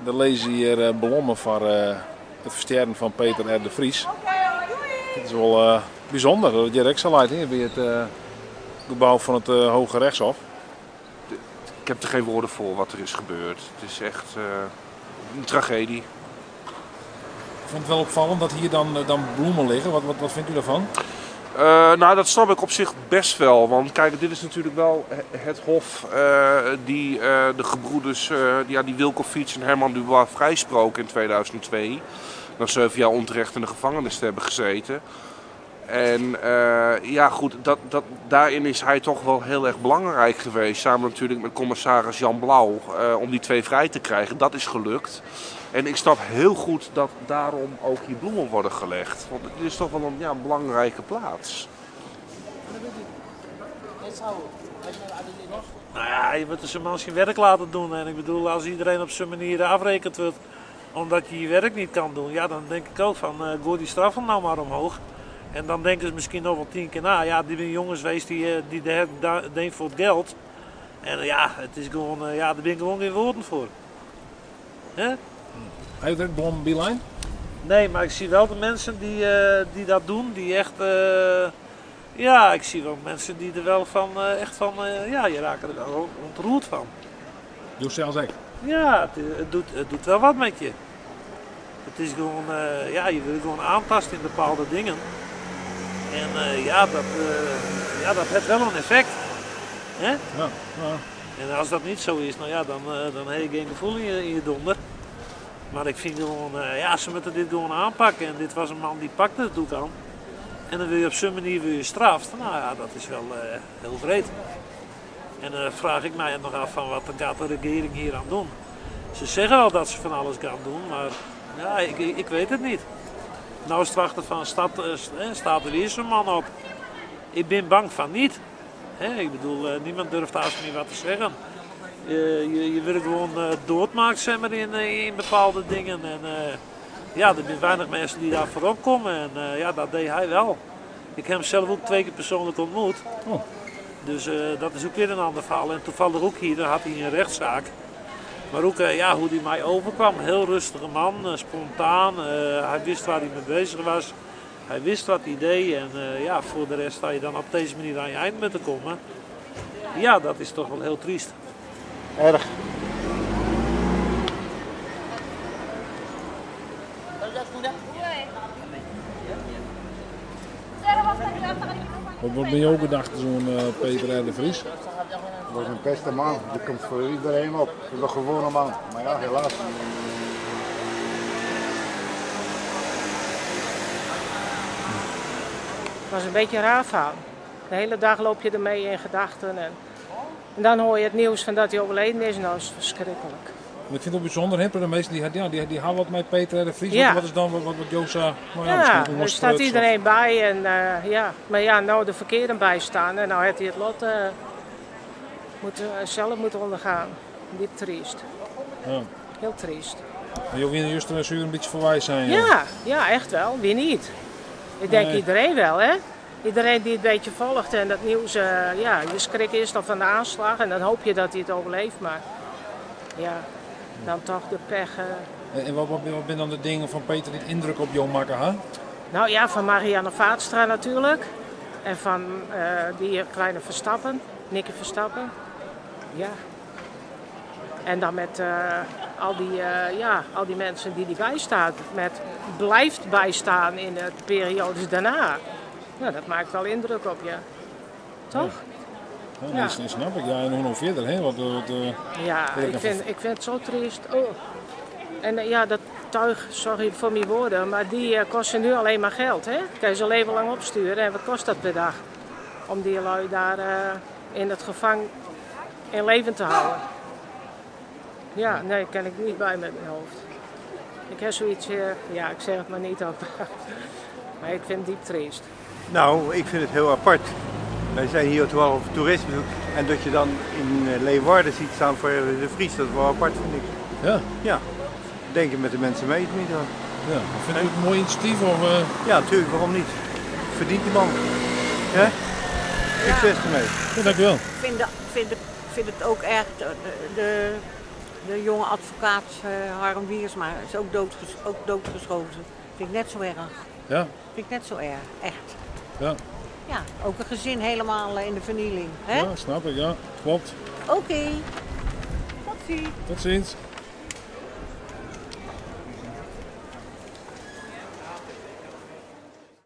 Dan lees je hier ballonnen voor het versterken van Peter R. de Vries. Het is wel bijzonder dat het hier ook zo leidt hier bij het gebouw van het Hoge Rechtshof. Ik heb er geen woorden voor wat er is gebeurd. Het is echt een tragedie. Ik vond het wel opvallend dat hier dan bloemen liggen. Wat vindt u daarvan? Nou, dat snap ik op zich best wel. Want kijk, dit is natuurlijk wel het hof die de gebroeders die Wilco Fiets en Herman Dubois vrijsproken in 2002. Na 7 jaar onterecht in de gevangenis te hebben gezeten. En ja goed, daarin is hij toch wel heel erg belangrijk geweest. Samen natuurlijk met commissaris Jan Blauw om die 2 vrij te krijgen. Dat is gelukt. En ik snap heel goed dat daarom ook hier bloemen worden gelegd. Want het is toch wel een belangrijke plaats. Nou ja, je moet zijn man zijn werk laten doen. En ik bedoel, als iedereen op zijn manier afrekend wordt omdat je je werk niet kan doen, ja, dan denk ik ook van, gooi die straffen nou maar omhoog. En dan denken ze misschien nog wel 10 keer na. Ja, die jongens wees die denken voor het geld. En ja, het is gewoon, daar ben ik gewoon geen woorden voor. Hè? Heb je ook blond B-line? Nee, maar ik zie wel de mensen die dat doen, die echt, ja, ik zie wel mensen die er wel van, echt van, ja, je raakt er wel ontroerd van. Doe zelfs ik. Ja, het doet wel wat met je. Het is gewoon, ja, je wil gewoon aantasten in bepaalde dingen. En dat heeft wel een effect. Hè? Ja, ja. En als dat niet zo is, nou ja, dan heb je geen gevoel in je donder. Maar ik vind gewoon, ja, ze moeten dit gewoon aanpakken. En dit was een man die pakte het ook aan. En dan wil je op zo'n manier straft. Nou ja, dat is wel heel vreed. En dan vraag ik mij nog af van wat gaat de regering hier aan doen. Ze zeggen wel dat ze van alles gaan doen, maar ja, ik weet het niet. Nou is het wachten van, staat er weer zo'n man op? Ik ben bang van niet. Ik bedoel, niemand durft haast meer wat te zeggen. Je wil gewoon doodmaakt zeg maar, in bepaalde dingen. En ja, er zijn weinig mensen die daar voorop komen. En ja, dat deed hij wel. Ik heb hem zelf ook 2 keer persoonlijk ontmoet. Oh. Dus dat is ook weer een ander verhaal. En toevallig ook hier, daar had hij een rechtszaak. Maar ook ja, hoe hij mij overkwam. Heel rustige man, spontaan. Hij wist waar hij mee bezig was. Hij wist wat hij deed. En ja, voor de rest sta je dan op deze manier aan je eind mee te komen. Ja, dat is toch wel heel triest. Erg. Wat ben je ook gedacht, zo'n Peter R. de Vries? Dat was een beste man, die komt voor iedereen op. Dat is een gewone man, maar ja, helaas. Het was een beetje een raar verhaal. De hele dag loop je ermee in gedachten. En dan hoor je het nieuws van dat hij overleden is en dat is verschrikkelijk. Ik vind het ook bijzonder, hè? De meesten die houden wat met Peter R. de Vries. Ja. Wat is dan wat Josa? Ja, er staat iedereen bij en ja. Maar ja, nou de verkeerde bij staan en nou heeft hij het lot zelf moeten ondergaan. Diep triest. Ja. Heel triest. En je wil juist een beetje voorbij zijn. Ja, echt wel. Wie niet? Ik denk iedereen wel, hè? Iedereen die het een beetje volgt en dat nieuws, ja, je schrik is dan van de aanslag en dan hoop je dat hij het overleeft, maar ja, dan toch de pech. En wat zijn dan de dingen van Peter die indruk op jou maken, hè? Nou ja, van Marianne Vaatstra natuurlijk en van die kleine Verstappen, Nicky Verstappen, ja. En dan met al die mensen die bijstaan, blijft bijstaan in de periodes daarna. Nou, dat maakt wel indruk op je. Toch? Ja, dat snap ik. Ja, en hoe nog verder, hè? Ja, ik vind het zo triest. Oh. En ja, dat tuig, sorry voor mijn woorden, maar die kosten nu alleen maar geld, hè? Kan je ze leven lang opsturen en wat kost dat per dag? Om die lui daar in het gevang in leven te houden. Ja, nee, kan ik niet bij met mijn hoofd. Ik heb zoiets, ja, ik zeg het maar niet op. Maar ik vind het diep triest. Nou, ik vind het heel apart. Wij zijn hier toevallig op toerisme en dat je dan in Leeuwarden ziet staan voor de Vries, dat is wel apart, vind ik. Ja? Ja. Denk je met de mensen mee, niet dan? Ja, vind je het een mooi initiatief? Of, Ja, natuurlijk, waarom niet? Verdient die man. Ja? Succes ermee. Ja, dankjewel. Ik vind het ook erg, de De jonge advocaat Harm Wiersma is ook doodgeschoten. Vind ik net zo erg. Ja? Vind ik net zo erg, echt. Ja. Ja, ook een gezin helemaal in de vernieling. Hè? Ja, snap ik, ja. Klopt. Oké. Tot ziens. Tot ziens.